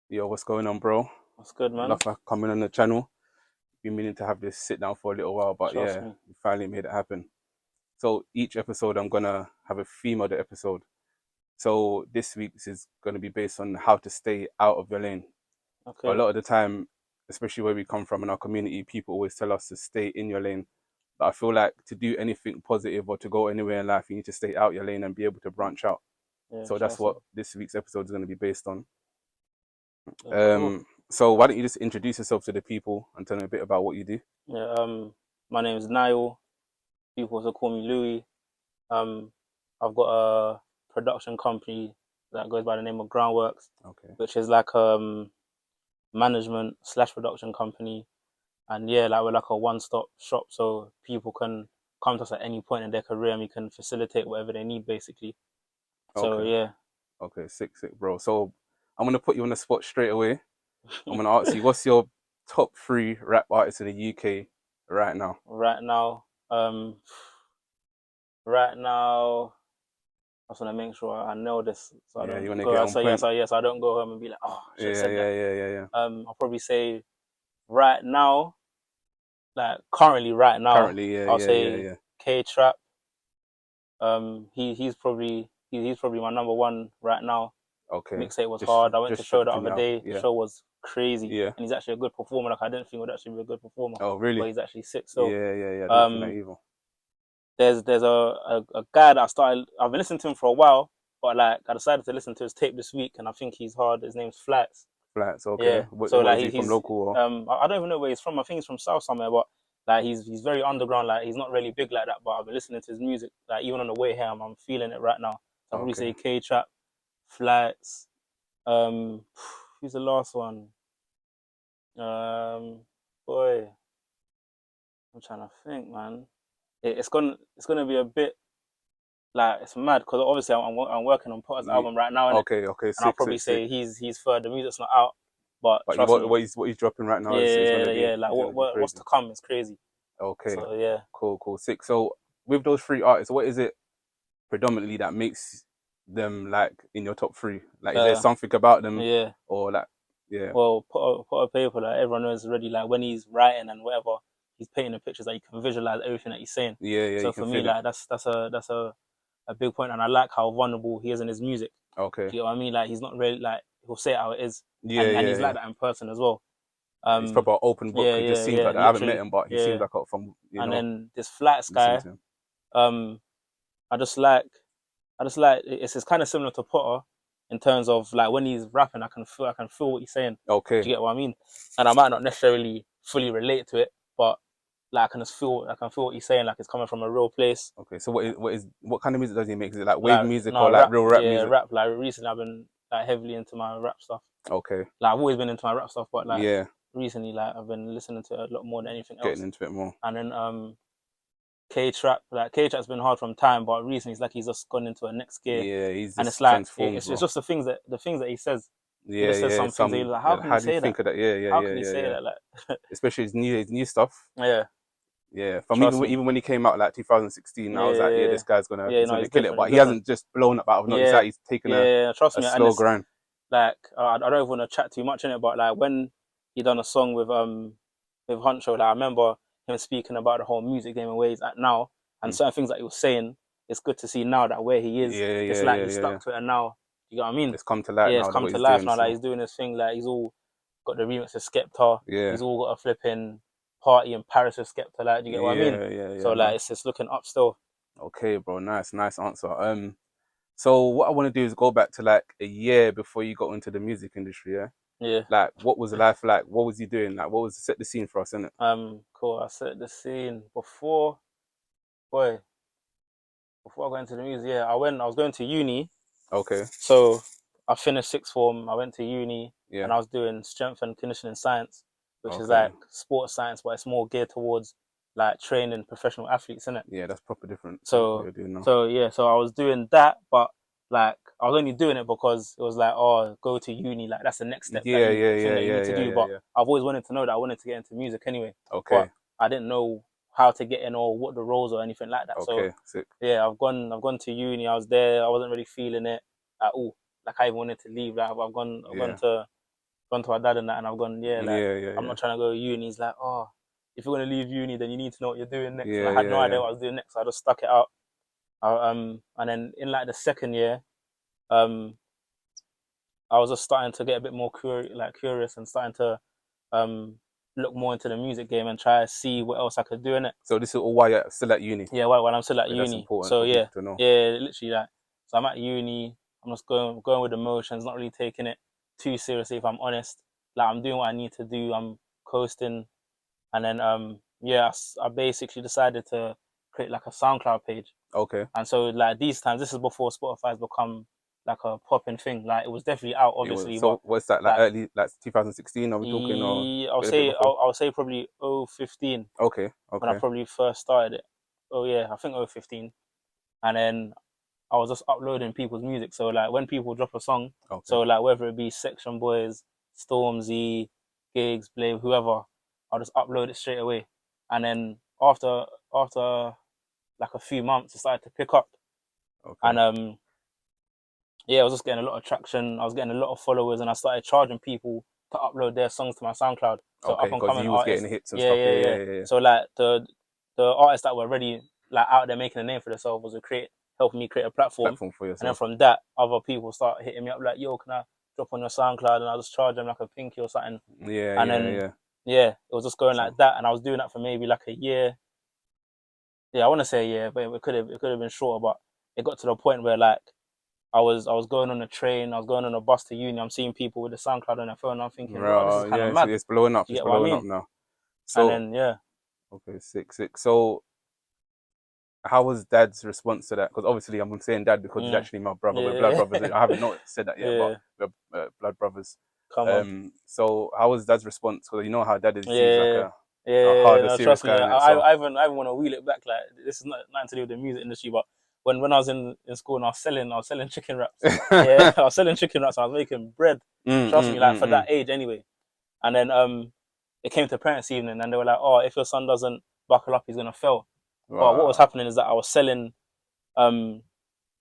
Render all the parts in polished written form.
Yo, what's going on, bro? What's good, man? Love for coming on the channel. Been meaning to have this sit down for a little while, but Trust yeah, me. we finally made it happen. So each episode, I'm gonna have a theme of the episode. So this week's is gonna be based on how to stay out of your lane. A Okay. lot of the time, especially where we come from in our community, people always tell us to stay in your lane. But I feel like to do anything positive or to go anywhere in life, you need to stay out your lane and be able to branch out. Yeah, So that's trust me. what this week's episode is going to be based on. Yeah, cool. So why don't you just introduce yourself to the people and tell them a bit about what you do? Yeah, my name is Niall. People also call me Louis. Um, I've got a production company that goes by the name of Groundworks, Okay. which is like management slash production company. And yeah, like we're like a one-stop shop, so people can come to us at any point in their career, and we can facilitate whatever they need, basically. So Okay. yeah. Okay. Sick, bro. So I'm gonna put you on the spot straight away. I'm gonna ask you, what's your top three rap artists in the UK right now? Right now, right now. I just want to make sure I know this, so I Yeah, you don't wanna get go. on So yeah, point? so yes, I don't go home and be like, oh, I should have Yeah, said that. yeah, yeah, yeah, yeah. I'll probably say right now, like currently, right now, Currently, yeah, I'll yeah, yeah, say yeah. K Trap. He's probably my number one right now. Okay. Mixtape was hard. I went to Just show the dropped him other now. day. The Yeah, show was crazy, yeah. and he's actually a good performer. Like I didn't think he would actually be a good performer, Oh, but really? he's actually sick. So Yeah, yeah, yeah. I didn't think that um, either. there's a guy that I started. I've been listening to him for a while, but like I decided to listen to his tape this week, and I think he's hard. His name's Flats. Flats. Okay. Yeah. What, So what like is he from, he's local or? I don't even know where he's from. I think he's from South somewhere, but like he's very underground. Like he's not really big like that. But I've been listening to his music. Like even on the way here, I'm feeling it right now. So I'll probably Okay. say K Trap, Flats. Um, who's the last one? Um, boy, I'm trying to think, man. It's gonna be a bit like it's mad because obviously I'm working on Potter's Yeah. album right now, innit? Okay. Okay. And I'll Sick, probably sick, sick. say he's further. The music's not out, but But trust me, what he's dropping right now is yeah, gonna be yeah. Like is gonna be what's crazy. to come is crazy. Okay, So yeah, cool, sick. So with those three artists, what is it predominantly that makes them like in your top three? Like, is there uh, something about them, yeah. or like, yeah, Well, put a paper that everyone knows already. Like when he's writing and whatever, he's painting the pictures that you can visualize everything that he's saying. yeah, yeah, So you can for me, feel it. like that's a big point, and I like how vulnerable he is in his music. Okay, Do you know what I mean? Like he's not really like he'll say it how it is, yeah, and yeah, he's like yeah. that in person as well. He's proper open book. Yeah, He just yeah, seems yeah, like that. I haven't met literally, him, but he seems yeah. like from And then this Flats listening guy, to him. um, I just like I just like it's kind of similar to Potter in terms of like when he's rapping, I can feel what he's saying. Do Okay, you get what I mean? And I might not necessarily fully relate to it, but like I can feel what he's saying. Like it's coming from a real place. okay. So what kind of music does he make? Is it like wave Like music or no like rap, real rap yeah, music? rap. Like recently, I've been like heavily into my rap stuff. Okay, Like I've always been into my rap stuff, but like yeah, recently, like I've been listening to it a lot more than anything getting else. into it more. And then K Trap, like K Trap's been hard from time, but recently it's like he's just gone into a next gear, Yeah, he's and it's just like transformed, it's bro. just the things that he says. He Yeah, just says yeah. some things that you're Some. like, how Yeah, can he how do you say that? think of that? Yeah, yeah, How yeah, can he yeah, say yeah. that? Like, Especially his new stuff. yeah, Yeah, from trust me. even when he came out like 2016, Yeah, I was like, yeah, yeah, this guy's gonna yeah. he's No, gonna he's kill it. different. But He's he different. hasn't just blown up out of nowhere. It's Yeah, like he's taken yeah. Trust a me. And slow it's grind. like I don't want to chat too much in it, but like when he done a song with Huncho, like I remember him speaking about the whole music game and where he's at now, and Mm. certain things that he was saying. It's good to see now that where he is, Yeah, it's yeah, like yeah, he's yeah, stuck yeah. to it, and now you know what I mean. It's come to light Yeah, it's now that come what to he's life doing. now that So he's doing his thing. Like he's all got the remix of Skepta. yeah, He's all got a flipping party in Paris with Skepta. Like, do you get what I mean? yeah, yeah, So yeah. like, No, it's looking up still. okay, bro. Nice answer. So what I want to do is go back to like a year before you got into the music industry. Yeah, Yeah. like what was life like? What was you doing? Like what was set the scene for us, innit? Cool. I set the scene before, boy, before I got into the music. Yeah, I was going to uni. Okay, So I finished sixth form. I went to uni, yeah, and I was doing strength and conditioning science, which is okay, like sports science, but it's more geared towards like training professional athletes, isn't it? yeah. That's proper different to what So you're doing now. so yeah, so I was doing that, but like I was only doing it because it was like, oh, go to uni, like that's the next step that Yeah, you yeah, thing yeah, that you yeah, need to yeah, do. yeah, But yeah. I've always wanted to know that I wanted to get into music anyway, but Okay, I didn't know how to get in or what the roles or anything like that. So okay, sick. yeah, I've gone to uni. I was there. I wasn't really feeling it at all. Like I even wanted to leave. Like I've gone Yeah. to gone to our dad and that, and I've gone, yeah, like Yeah, yeah, I'm yeah. not trying to go to uni. He's like, oh, if you're gonna leave uni, then you need to know what you're doing next. And Yeah, I had no yeah, idea yeah. what I was doing next. So I just stuck it out. And then in like the second year, um, I was just starting to get a bit more curious and starting to um look more into the music game and try to see what else I could do in it. So this is all while you're still at uni. Yeah, while I'm still at Okay, that's uni. important So for yeah, people to know. yeah, literally like, so I'm at uni. I'm just going with the motions, not really taking it too seriously. If I'm honest, like I'm doing what I need to do. I'm coasting, and then yeah, I basically decided to create like a SoundCloud page. Okay. And so like these times, this is before Spotify's become like a popping thing. Like it was definitely out, It was. obviously, but So what's that like like early, like 2016? Are we talking, or I'll a bit say before? I'll say probably 015 Okay. when I Okay. probably first started it. Oh yeah, I think 015, and then I was just uploading people's music. So like when people drop a song, Okay. so like whether it be Section Boys, Stormzy, Gigs, Blame, whoever, I'll just upload it straight away. And then after like a few months, it started to pick up, Okay. and yeah, I was just getting a lot of traction. I was getting a lot of followers, and I started charging people to upload their songs to my SoundCloud. So Okay. up and Because coming you was getting artists, hits and yeah, stuff. Yeah, yeah, yeah. yeah, yeah, yeah. So like the artists that were already like out there making a name for themselves was helping me create a platform, Platform for and then yourself. from that, other people start hitting me up like, "Yo, can I drop on your SoundCloud?" And I just charge them like a pinky or something, Yeah, and yeah, then yeah. yeah, it was just going So like that, and I was doing that for maybe like a year. Yeah, I want to say a year, but it could have been shorter. But it got to the point where like I was going on a train, I was going on a bus to uni. I'm seeing people with the SoundCloud on their phone. And I'm thinking, "Raw, this is kind of yeah, so mad." it's blowing up. Do you It's get what I blowing up mean? now. And So then yeah, okay, sick, sick. So how was Dad's response to that? Because obviously I'm saying Dad because he's mm, actually my brother. We're blood yeah, brothers. I haven't not said that yet, but yeah. we're blood brothers. Come on, So how was Dad's response? Because you know how Dad is. He's like yeah, a yeah. harder, No, serious trust me. guy in I, it. I, So I even want to wheel it back. Like this is not nothing to do with the music industry, but when I was in school and I was selling chicken wraps. Yeah, I was selling chicken wraps. I was making bread. mm, Trust mm, me, like mm, for that mm. age anyway. And then it came to parents' evening, and they were like, "Oh, if your son doesn't buckle up, he's gonna fail." But what was Wow. happening is that I was selling um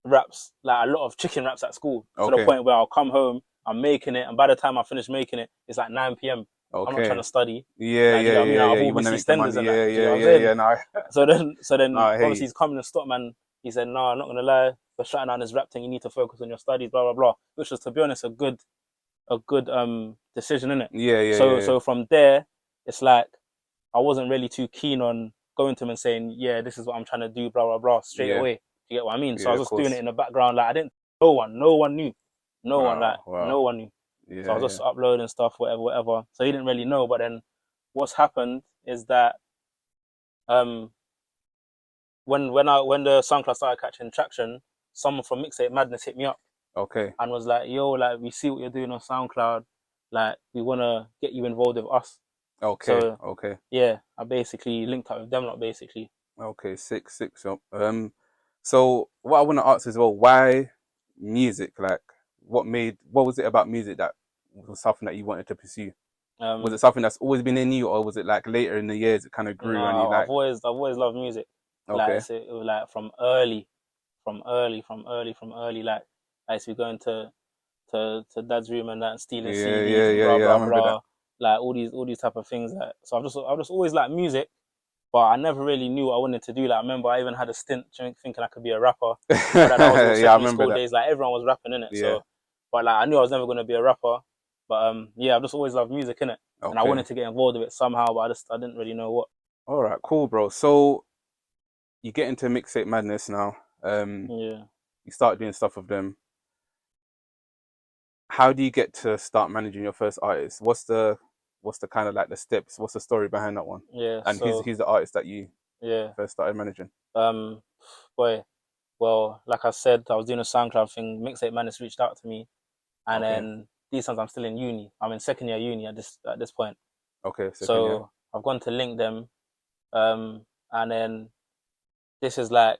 wraps, like a lot of chicken wraps at school, to the Okay. point where I'll come home, I'm making it, and by the time I finish making it, it's like 9 p.m. I'm not trying Okay. to study. Yeah, Like, do you yeah, get what I mean? yeah, Like, yeah. I've You all want to missed make the EastEnders money. and that. Yeah, Do you get yeah, what I'm yeah, yeah. saying? No, So then, no, I hear obviously you. he's coming and stop, man. He said, "No, I'm not gonna lie. For shutting down this rap thing, you need to focus on your studies." Blah blah blah. Which was, to be honest, a good decision, innit? Yeah, yeah, So yeah, yeah. so from there, it's like I wasn't really too keen on going to him and saying, "Yeah, this is what I'm trying to do." Blah blah blah. Straight Yeah, away. Do you get what I mean? So I yeah, was of just doing it course. in the background. Like I didn't. No one knew. No one, like Wow, wow. no one knew. So I Yeah, was yeah. just uploading stuff, whatever, whatever. So he didn't really know. But then what's happened is that um when the SoundCloud started catching traction, someone from Mixtape Madness hit me up Okay, and was like, "Yo, like we see what you're doing on SoundCloud. Like we wanna get you involved with us." okay, So okay, yeah, I basically linked up with them lot basically. okay. Six, six. So what I want to ask as well, why music? Like, what was it about music that was something that you wanted to pursue? Was it Um something that's always been in you, or was it like later in the years it kind of grew and you no, I've like, always I've always loved music. Like okay, it was like from early. Like I used to be going to dad's room and that and stealing yeah, CDs yeah, and yeah, blah yeah, I blah remember that. blah. Like all these type of things. Like, so I've just always liked music, but I never really knew what I wanted to do. Like I remember I even had a stint thinking I could be a rapper, but that was all Yeah, I secondary remember school that. days. Like everyone was rapping in it. Yeah, So, but like I knew I was never gonna be a rapper. But yeah, I've just always loved music in it, and I okay. wanted to get involved with it somehow, but I didn't really know what. All right, cool, bro. So you get into mixtape madness now. Yeah. You start doing stuff with them. How do you get to start managing your first artist? What's the kind of like the steps? What's the story behind that one? Yeah. And who's So who's the artist that you yeah. first started managing? Um, boy. Well, like I said, I was doing a SoundCloud thing. Mixtape Madness reached out to me, and Okay, then these times I'm still in uni. I'm in second year uni at this point. okay, second year. So I've gone to link them, and then this is like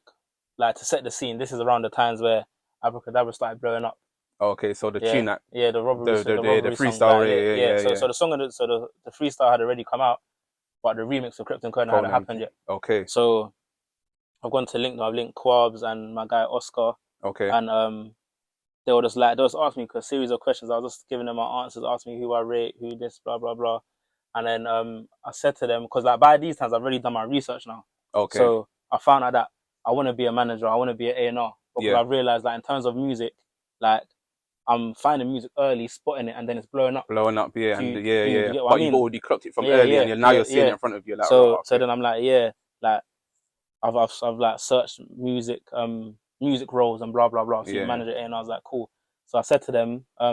to set the scene. This is around the times where Abracadabra started blowing up. Okay, so the tune Yeah, that yeah, the robbery, the the the the robbery song, freestyle, like yeah, yeah. yeah, So yeah, so the song the freestyle had already come out, but the remix of Krypton Code hadn't Conan. happened yet. Okay, So I've gone to link them. I've linked Quabs and my guy Oscar, okay, and they were just like, they just asked me a series of questions. I was just giving them my answers, asking me who I rate, who this, blah blah blah. And then I said to them, because like by these times I've already done my research now, Okay. so I found out that I want to be a manager, I want to be an A&R, because Yeah. I've realized that in terms of music, like I'm finding music early, spotting it, and then it's blowing up. Blowing up, yeah, Do and you, yeah, do yeah. you get what I But you've mean? already clocked it from Yeah, early, yeah, and now yeah, you're seeing it yeah. in front of you. Like, right, So okay, then I'm like, yeah, like I've like searched music roles and blah blah blah. See yeah, manager A, and I was like, cool. So I said to them, I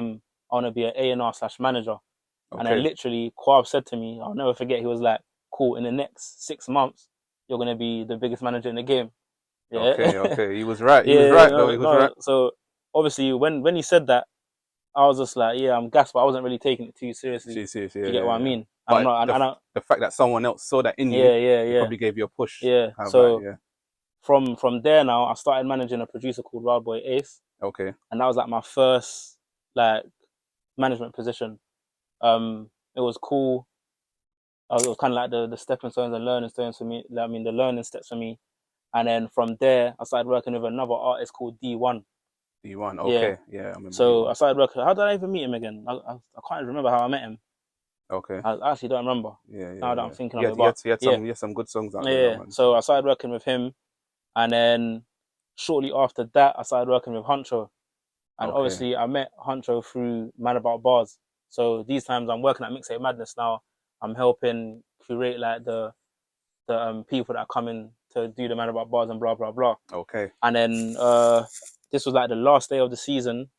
want to be an A&R/manager. And then okay, literally, Quab said to me, I'll never forget. He was like, "Cool. In the next 6 months, you're gonna be the biggest manager in the game." Yeah, okay, okay. He was right. He was yeah. right, though. He No, was right. no. So obviously, when he said that, I was just like, yeah, I'm gassed, but I wasn't really taking it too seriously. Serious, Do yeah, you get yeah, what I yeah. mean? And I'm But not. And I, the fact that someone else saw that in you, yeah, yeah, it yeah, probably gave you a push. yeah. Kind of like, So yeah, from there now, I started managing a producer called Wild Boy Ace, okay, and that was like my first like management position. It was cool. It was kind of like the stepping stones and learning stones for me. I mean, the learning steps for me. And then from there, I started working with another artist called D1. D1, Yeah. okay, yeah, I remember So I D1. started working. How did I even meet him again? I can't remember how I met him. Okay, I actually don't remember yeah, now yeah, that I'm yeah. thinking He of had, it. But yeah, he had some good songs out there, though, yeah. man. So I started working with him, and then shortly after that, I started working with Huncho. And Okay, obviously, I met Huncho through Mad About Bars. So these times, I'm working at Mixtape Madness now. I'm helping curate like the people that come in to do the Mad About Bars and blah blah blah. okay, And then this was like the last day of the season,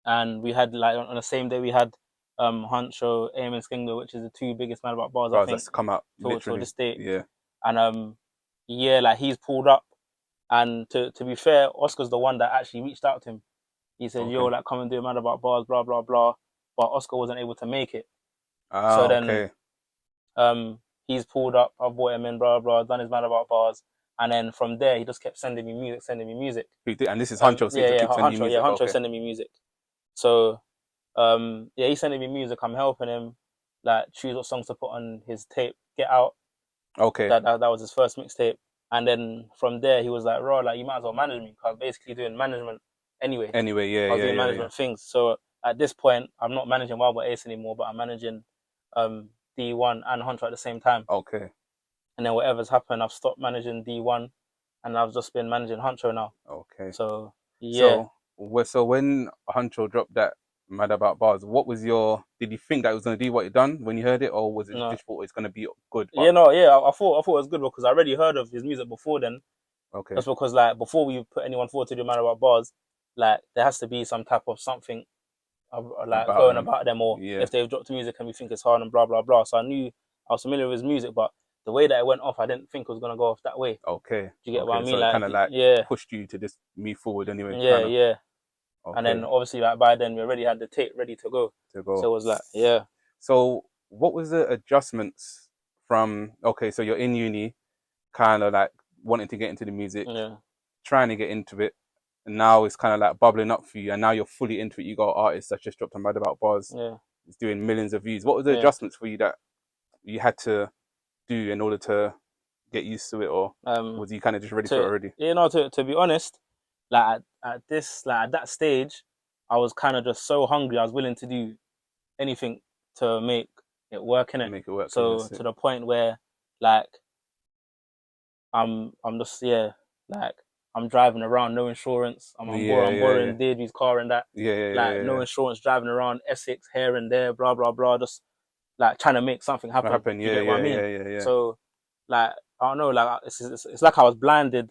and we had like on the same day we had Huncho, Aim and Skingdo, which is the two biggest Mad About Bars I bars think that's come out till literally, this date. yeah, And yeah, like he's pulled up. And to be fair, Oscar's the one that actually reached out to him. He said, "Yo, okay. like come and do a Mad About Bars, blah blah blah." But Oscar wasn't able to make it. Ah, So then okay. he's pulled up. I've brought him in, blah blah, done his Mad About Bars, and then from there he just kept sending me music, sending me music. And this is Huncho, so Yeah, to yeah, keep sending you music, Huncho okay, sending me music. So yeah, he's sending me music. I'm helping him like choose what songs to put on his tape. Get Out. okay. That was his first mixtape. And then from there he was like, "Raw, like you might as well manage me." Cause I was basically doing management anyway. Anyway, yeah, I was yeah, doing yeah, yeah. management things. So at this point, I'm not managing Wild Boy Ace anymore, but I'm managing D1 and Hunter at the same time. Okay, And then whatever's happened, I've stopped managing D1, and I've just been managing Hunter now. okay. So yeah, So, so when Huncho dropped that Mad About Bars, what was your? Did you think that it was gonna do what it done when you heard it, or was it no, just thought it's gonna be good? But yeah, no, yeah. I thought it was good because I already heard of his music before then. okay, Just because like before we put anyone forward to do Man About Bars, like there has to be some type of something like about going them, about them, or yeah. if they've dropped music and we think it's hard and blah blah blah. So I knew I was familiar with his music, but the way that it went off, I didn't think it was gonna go off that way. Do Okay, you get what I okay. mean? So it Like kind of like yeah, pushed you to just move forward anyway, yeah, kind of. yeah. And then Okay, obviously like by then we already had the tape ready to go. to So go. it was like yeah, So what was the adjustments from? Okay, so you're in uni, kind of like wanting to get into the music, yeah, trying to get into it, and now it's kind of like bubbling up for you, and now you're fully into it. You got artists that just dropped a Mad About Bars, yeah, it's doing millions of views. What were the yeah. adjustments for you that you had to do in order to get used to it, or Um, was you kind of just ready for it to already? you know to be honest, like at this like at that stage, I was kind of just so hungry. I was willing to do anything to make it work in To it. make it work, yeah, So that's to it. the point where like I'm just yeah like I'm driving around no insurance. Yeah, I'm yeah, yeah, borrowing Deirdre's car and that, yeah, yeah, yeah, like yeah, no yeah. insurance, driving around Essex here and there, blah blah blah, just like trying to make something What happen. happened? Do you Yeah, get what I yeah, mean? yeah, yeah, yeah. So like I don't know, like it's like I was blinded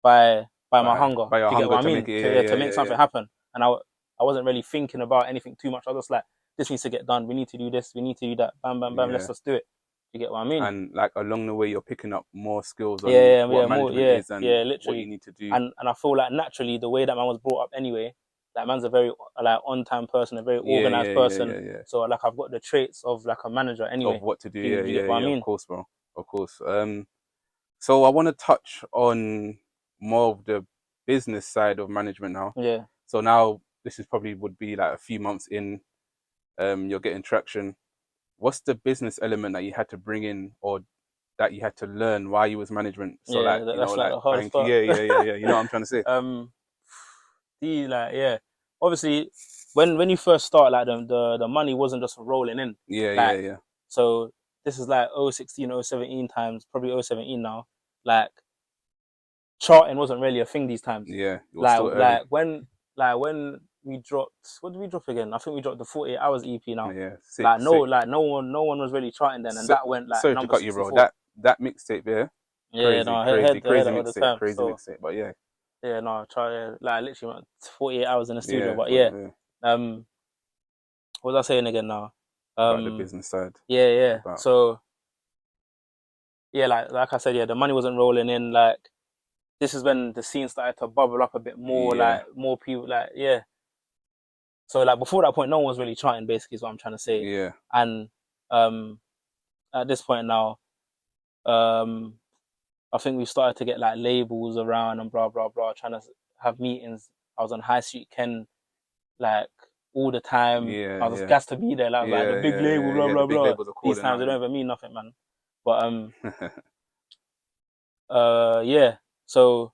by my hunger. Do By your you get hunger what I to make mean? it, To yeah, yeah, yeah, to make yeah, something yeah. happen, and I wasn't really thinking about anything too much. I was just like, this needs to get done. We need to do this. We need to do that. Bam, bam, bam. Let's Yeah. just do it. Do you get what I mean? And like along the way, you're picking up more skills Yeah, on yeah, what yeah, more, management yeah, is and yeah, what you literally. need to do And I feel like naturally the way that man was brought up anyway, like man's a very like on time person, a very yeah, organized yeah, yeah, person. yeah, yeah. So like I've got the traits of like a manager Of anyway. what to do. Do Yeah, you yeah, get what I yeah. Of mean? course, bro. Of course. So I want to touch on more of the business side of management now. Yeah, So now this is probably would be like a few months in. You're getting traction. What's the business element that you had to bring in, or that you had to learn while you was management? So yeah. like That's like like the hardest banking. part. Yeah, yeah, yeah, yeah. You know what I'm trying to say? um, like yeah. obviously when you first start, like the money wasn't just rolling in. Yeah, yeah, Like, yeah. so this is like 016, 017 times, probably 017 now. Like, charting wasn't really a thing these times. Yeah, it was Like still early. like when we dropped, what did we drop again? I think we dropped the 48 hours EP now. Yeah, sick, Like, sick. no one was really charting then, and So, that went like sorry to number cut you, bro. 64. That mixtape, yeah, Yeah, no, I heard crazy that all the mixtape, time. crazy So mixtape. But yeah, yeah, no, try, yeah, like literally went 48 hours in the studio. yeah, But for yeah, yeah, um, what was I saying again now? about the Um, business side, yeah. about So yeah, like I said, yeah, the money wasn't rolling in. Like, this is when the scene started to bubble up a bit more. yeah, Like, more people, like, yeah. So like before that point, no one was really charting. Basically, is what I'm trying to say. yeah, And um, at this point now, um, I think we started to get like labels around and blah blah blah, trying to have meetings. I was on High Street Ken like all the time. yeah, I was yeah, gassed to be there. Like, I was like, the yeah, big yeah, label, yeah, blah yeah. The blah big blah. labels are These calling times out they don't you. even mean nothing, man. But yeah. So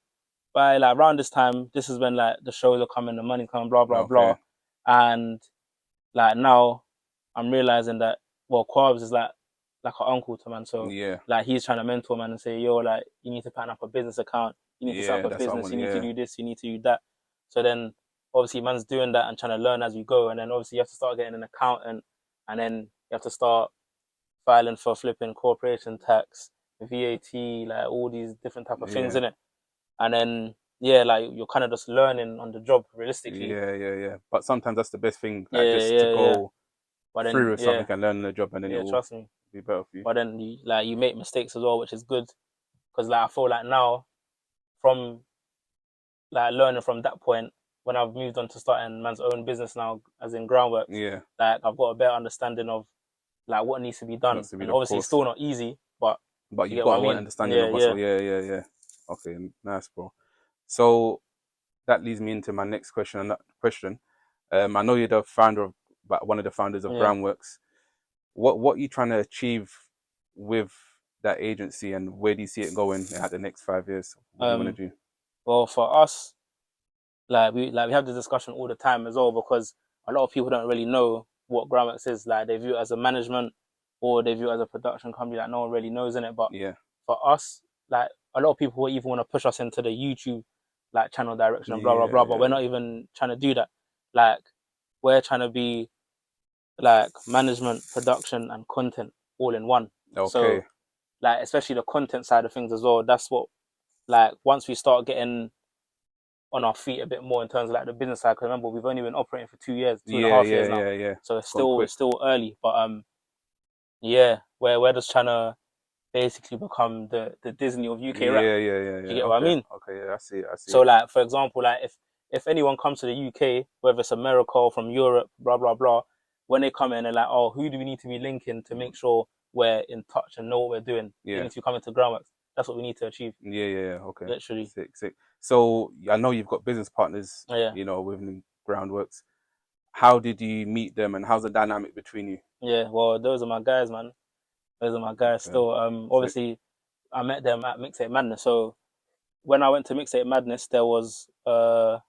by like around this time, this is when like the shows are coming, the money coming, blah blah blah, Okay, and like now I'm realizing that, well, Quabs is like an uncle to man. So yeah, like he's trying to mentor man and say, yo, like you need to pattern up a business account, you need to set up yeah. a That's what I business, want. you need to Yeah, do this, you need to do that. So then obviously man's doing that and trying to learn as we go, and then obviously you have to start getting an accountant, and then you have to start filing for flipping corporation tax, VAT, like all these different type of things yeah, in it. And then yeah, like you're kind of just learning on the job realistically. yeah, yeah, yeah. But sometimes that's the best thing, like Yeah, just to yeah. go But through then with yeah, something and learn on the job, and then it yeah, will trust me. be better for you. But then you make mistakes as well, which is good, because like I feel like now, from like learning from that point, when I've moved on to starting man's own business now, as in Groundworks, Yeah, like I've got a better understanding of like what needs to be done, wants to be, and of obviously it's course. still not easy, but But you you've get what got I a mean? understanding Yeah, of yeah. hustle. Yeah, yeah, yeah. Okay, nice, bro. So that leads me into my next question. I know you're the founder of, but one of the founders of Yeah. Groundworks. What are you trying to achieve with that agency, and where do you see it going at the next 5 years? What do you want Um. to do? Well, for us, like we have this discussion all the time as well, because a lot of people don't really know what Groundworks is. Like, they view it as a management, or they view it as a production company that no one really knows in it. But Yeah, for us, like a lot of people even want to push us into the YouTube like channel direction and blah blah yeah, blah. But we're yeah. not even trying to do that. Like, we're trying to be like management, production, and content all in one. Okay. So like, especially the content side of things as well. That's what, like, once we start getting on our feet a bit more in terms of like the business side. Because remember, we've only been operating for 2 years, two and a Yeah, half yeah, years now. yeah, yeah. So It's gone quick. it's still early. But yeah, we're just trying to basically become the Disney of UK rap. Yeah, yeah, yeah, Do you yeah. get what I Okay, mean? okay. Yeah, I see it. I see So it. like, for example, like if anyone comes to the UK, whether it's America or from Europe, blah blah blah, when they come in, they're like, oh, who do we need to be linking to make sure we're in touch and know what we're doing? They Yeah, need to be coming to Groundworks. That's what we need to achieve, yeah, yeah, yeah. Okay. literally. Sick, sick. So I know you've got business partners, Yeah, within Groundworks. How did you meet them, and how's the dynamic between you? yeah. Well, those are my guys, man. Those are my guys. Okay. Still, Sick. obviously, I met them at Mixtape Madness. So when I went to Mixtape Madness, there was a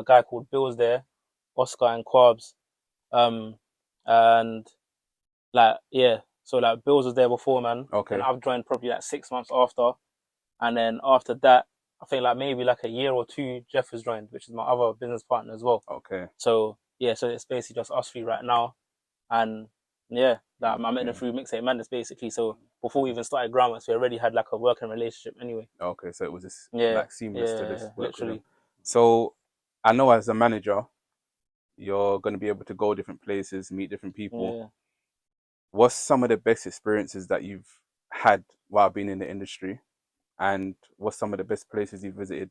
guy called Bills there, Oscar and Quabs, um, and like, yeah. So like, Bills was there before, man. Then Okay. I've joined probably like 6 months after, and then after that, I think like maybe like a year or two, Jeff has joined, which is my other business partner as well. Okay. So yeah, so it's basically just us three right now, and yeah, like, I met them Okay. through Mixtape Madness basically. So before we even started Groundworks, we already had like a working relationship anyway. Okay. So it was just Yeah, like seamless to yeah, just work with them. literally. So I know as a manager, you're going to be able to go different places, meet different people. Yeah, What's some of the best experiences that you've had while being in the industry, and what's some of the best places you visited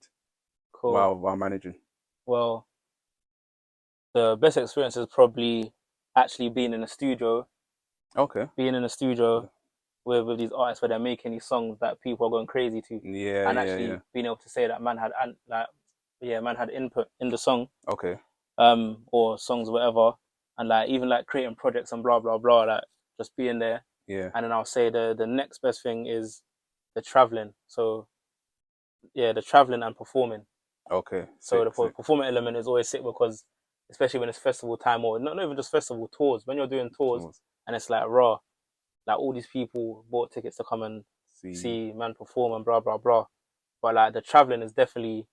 cool. while managing? Well, the best experience is probably actually Okay. being in a studio with these artists where they're making these songs that people are going crazy to, Yeah, and yeah, yeah. actually being able to say that man had input in the song, Okay. or songs, whatever, and like even like creating projects and blah blah blah, like just being there. Yeah. And then I'll say the next best thing is the traveling. So yeah, the traveling and performing. Okay. So Sick, the sick. performing element is always sick, because especially when it's festival time or not even just festival tours. When you're doing tours Tours. and it's like raw, like all these people bought tickets to come and See, see man perform and blah blah blah. But like the traveling is definitely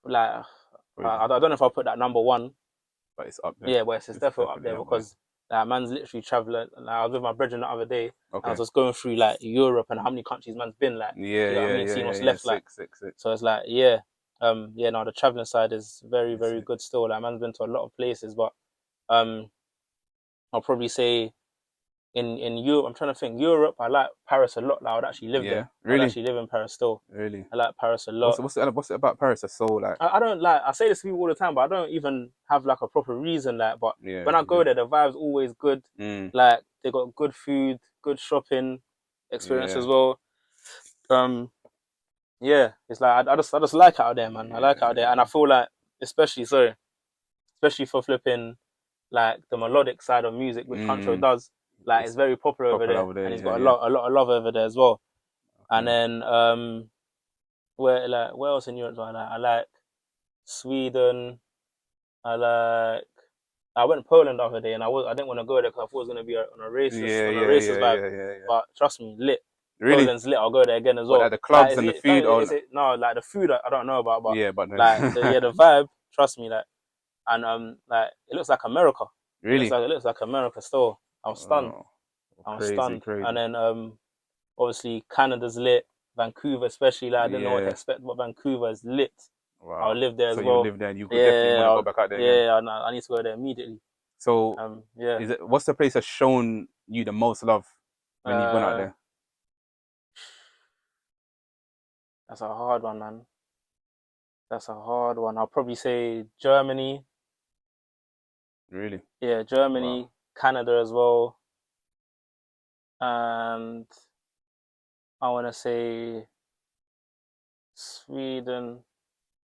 like I don't know if I'll put that number one. but it's up there. Yeah, but it's definitely up there Up there. because man's literally traveling. Like, I was with my brethren the other day, and I Okay. was just going through like Europe and how many countries man's been like. Yeah, You know what I yeah, mean? yeah, Seeing yeah, what's yeah. left like. Sick. So it's like yeah. No, the traveling side is very It's very sick. good still. Like man's been to a lot of places, but um, I'll probably say in Europe, I'm trying to think. Europe, I like Paris a lot. Like, I would actually live there. Yeah, I would really, actually live in Paris still. really. I like Paris a lot. What's it about Paris that's so like? I don't like. I say this to people all the time, but I don't even have like a proper reason. Like, but Yeah, when I go there, the vibe's always good. mm, Like they got good food, good shopping experience as yeah, well. Um, yeah, it's like I just like it out there, man. I like it out there, and I yeah. feel like especially for flipping like the melodic side of music, which Mhuncho Mm, does. Like it's it's very popular over proper there, over and there. he's Yeah, got yeah. a lot of love over there as well. And Okay. then where else in Europe do I like? I like Sweden. I went to Poland the other day, and I didn't want to go there because I thought it was gonna be Yeah, on a yeah, racist yeah, vibe. yeah, yeah, yeah. But trust me, lit. Really? Poland's lit. I'll go there again as What well. like the Like, clubs and the food? Oh, is it no, like the food I don't know about, but yeah, but like the then vibe. Trust me, like and like it looks like America. really? It looks like America still. I'm stunned. Oh, I'm crazy, stunned. And crazy. then obviously Canada's lit. Vancouver especially, like I didn't know what to Yeah. expect, but Vancouver is lit. I'll Wow. live there So as you well. live there and you could definitely Yeah, want to go back out there again. I need to go there immediately. So Yeah. is it what's the place that's shown you the most love when you've gone out Uh, there? that's a hard one, man. That's a hard one. I'll probably say Germany. Really? Yeah, Wow. Germany, Canada as well, and I want to say Sweden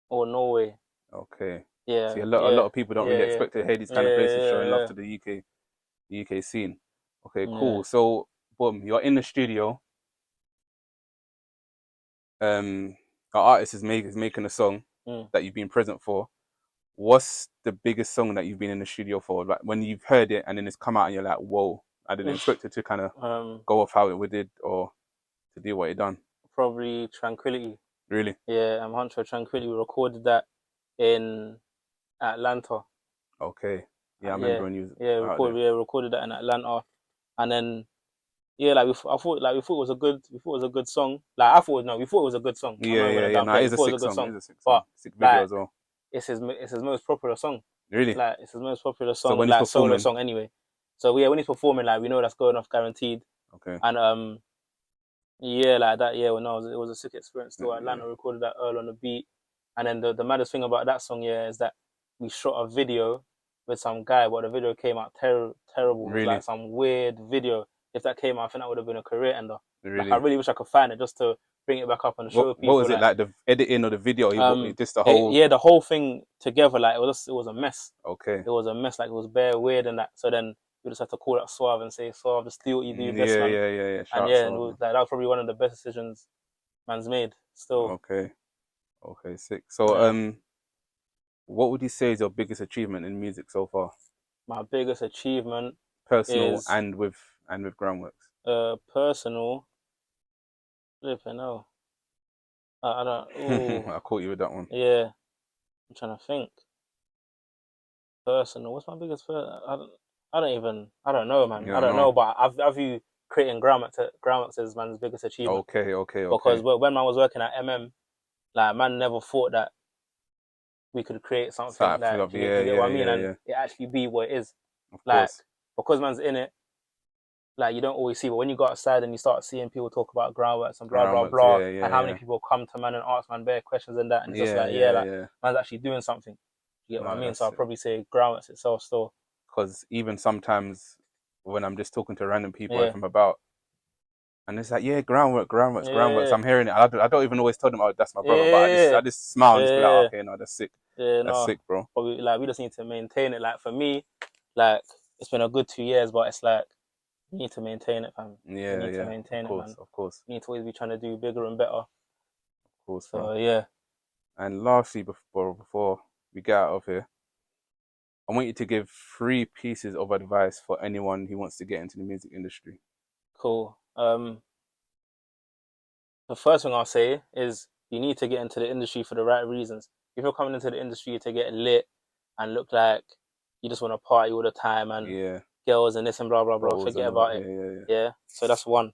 or Norway. Okay. See, Yeah, a yeah, lot of people don't really yeah, expect to hear these yeah, kind of places yeah, showing love yeah, to the UK scene. Okay, yeah. cool. So, boom, you're in the studio. An artist is making a song Mm. that you've been present for. What's the biggest song that you've been in the studio for? Like when you've heard it and then it's come out and you're like, whoa, I didn't expect it to kind of Um, go off how it did or to do what it done. Probably Tranquility. Really? Yeah, Mhuncho Tranquility. We recorded that in Atlanta. Okay. Yeah, I remember Yeah, when you yeah, was out there. recorded that in Atlanta, and then yeah, I thought it was a good, we thought it was a good song. Like I thought, no, we thought it was a good song. I'm Yeah, not yeah, gonna yeah. No, it downplay it. We is a thought it was a sick good song. It song, is a sick but song. Sick video like as well. it's his most popular song. Really? Like it's his most popular So song, when he's like solo performing, song anyway. So yeah, when he's performing, like we know that's going off guaranteed. okay. And yeah, like that. Yeah, well, no, it was a sick experience. Still, Yeah. Atlanta recorded that early on the beat, and then the maddest thing about that song, yeah, is that we shot a video with some guy, but the video came out terrible. It was like Really? some weird video. If that came out, I think that would have been a career ender. Like I Really? really wish I could find it just to bring it back up and show What people. was it Like like? The editing or the video? um, Just the whole. yeah, the whole thing together, like it was a mess. Okay. It was a mess. Like it was bare weird and that. So then we just had to call up Suave and say, Suave, just do what you do best, Yeah, man. yeah, yeah, yeah. And Shout out yeah, and Sav, man. like, that was probably one of the best decisions man's made. Still, Okay. Okay, sick. So, yeah. what would you say is your biggest achievement in music so far? My biggest achievement Personal is and with Groundworks. personal. Flipping hell. I don't. Oh, I caught you with that one. yeah. I'm trying to think. Personal. What's my biggest? I don't even. I don't know, man. You I don't don't know. know. But I view creating Groundworks as man's biggest achievement Okay, okay, because okay. when man was working at like man never thought that we could create something Start that feel up. do Yeah, you get yeah, what I mean, yeah, and yeah. it actually be what it is. Of Like course. because man's in it, like you don't always see, but when you go outside and you start seeing people talk about Groundworks and blah blah Groundworks. blah, Yeah, and yeah, how many yeah. people come to man and ask man bare questions and that, and it's just Yeah, like yeah, yeah, like yeah. man's actually doing something. You get what I No, mean? So that's I'll it. probably say Groundworks itself still. Because even sometimes when I'm just talking to random people Yeah, if I'm about, and it's like, yeah, groundworks. yeah, I'm hearing it. I don't even always tell them, oh, that's my brother, but I yeah, just smile and just be like, yeah, okay, no, that's sick. yeah. That's No, sick, bro. but we just need to maintain it. Like for me, like it's been a good 2 years, but it's like we need to maintain it, fam. We Yeah, need to yeah. maintain it, man. Of course, We need to always be trying to do bigger and better. of course, bro. So yeah. And lastly, before we get out of here, I want you to give 3 pieces of advice for anyone who wants to get into the music industry. Cool. The first thing I'll say is you need to get into the industry for the right reasons. If you're coming into the industry to get lit and look like you just want to party all the time and Yeah, girls and this and blah blah blah, bros forget and all. about Yeah, it. yeah, yeah. Yeah. So that's one.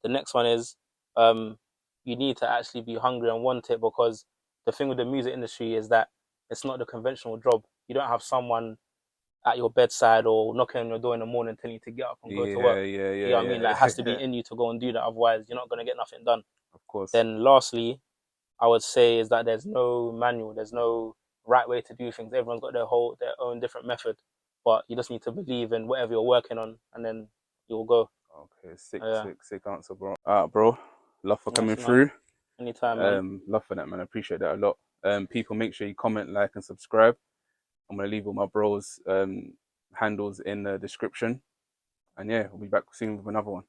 The next one is um, you need to actually be hungry and want it, because the thing with the music industry is that it's not the conventional job. You don't have someone at your bedside or knocking on your door in the morning telling you to get up and go to work. Yeah, yeah, You know what I yeah, mean? Like, it has to yeah. be in you to go and do that. Otherwise, you're not going to get nothing done. Of course. Then lastly, I would say is that there's no manual, there's no right way to do things. Everyone's got their own different method, but you just need to believe in whatever you're working on, and then you'll go. Okay, sick, Yeah, sick, sick answer, bro. Bro, love for coming nice man. through. Anytime, man. Love for that, man. I appreciate that a lot. People, make sure you comment, like, and subscribe. I'm gonna leave all my bros handles in the description. And yeah, we'll be back soon with another one.